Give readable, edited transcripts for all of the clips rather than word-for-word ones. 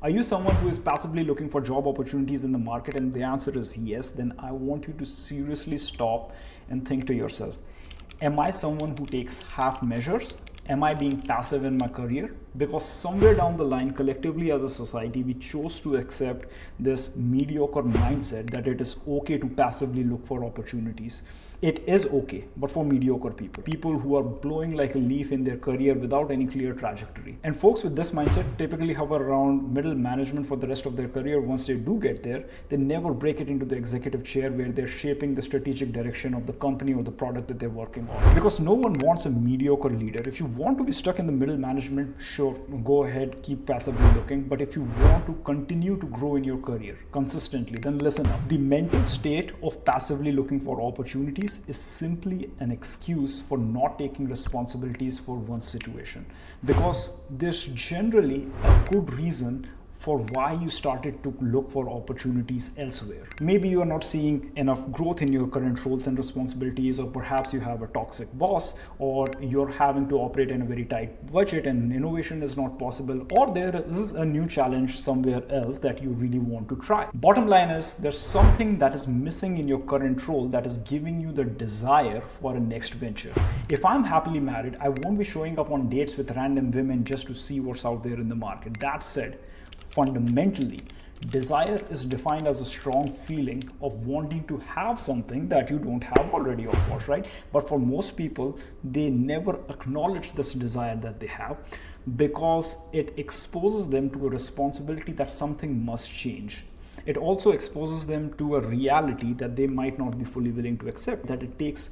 Are you someone who is passively looking for job opportunities in the market? And the answer is yes. Then I want you to seriously stop and think to yourself, am I someone who takes half measures? Am I being passive in my career? Because somewhere down the line, collectively as a society, we chose to accept this mediocre mindset that it is okay to passively look for opportunities. It is okay, but for mediocre people who are blowing like a leaf in their career without any clear trajectory. And folks with this mindset typically hover around middle management for the rest of their career. Once they do get there, they never break it into the executive chair where they're shaping the strategic direction of the company or the product that they're working on. Because no one wants a mediocre leader. If you want to be stuck in the middle management, sure, go ahead, keep passively looking. But if you want to continue to grow in your career consistently, then listen up. The mental state of passively looking for opportunities is simply an excuse for not taking responsibilities for one's situation, because there's generally a good reason for why you started to look for opportunities elsewhere. Maybe you are not seeing enough growth in your current roles and responsibilities, or perhaps you have a toxic boss, or you're having to operate in a very tight budget and innovation is not possible, or there is a new challenge somewhere else that you really want to try. Bottom line is, there's something that is missing in your current role that is giving you the desire for a next venture. If I'm happily married, I won't be showing up on dates with random women just to see what's out there in the market. That said, fundamentally, desire is defined as a strong feeling of wanting to have something that you don't have already, of course, right? But for most people, they never acknowledge this desire that they have, because it exposes them to a responsibility that something must change. It also exposes them to a reality that they might not be fully willing to accept, that it takes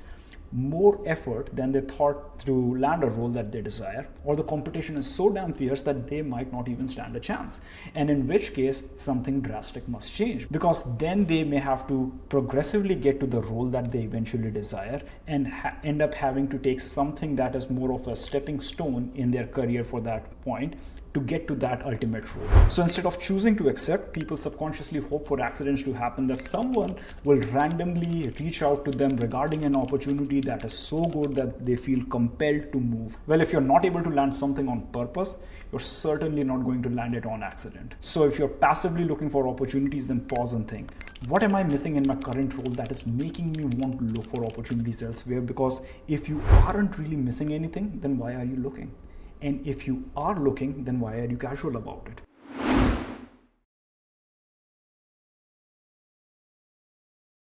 more effort than they thought to land a role that they desire, or the competition is so damn fierce that they might not even stand a chance. And in which case, something drastic must change, because then they may have to progressively get to the role that they eventually desire and end up having to take something that is more of a stepping stone in their career for that point, to get to that ultimate role. So instead of choosing to accept, people subconsciously hope for accidents to happen, that someone will randomly reach out to them regarding an opportunity that is so good that they feel compelled to move. Well, if you're not able to land something on purpose, you're certainly not going to land it on accident. So if you're passively looking for opportunities, then pause and think, what am I missing in my current role that is making me want to look for opportunities elsewhere? Because if you aren't really missing anything, then why are you looking? And if you are looking, then why are you casual about it?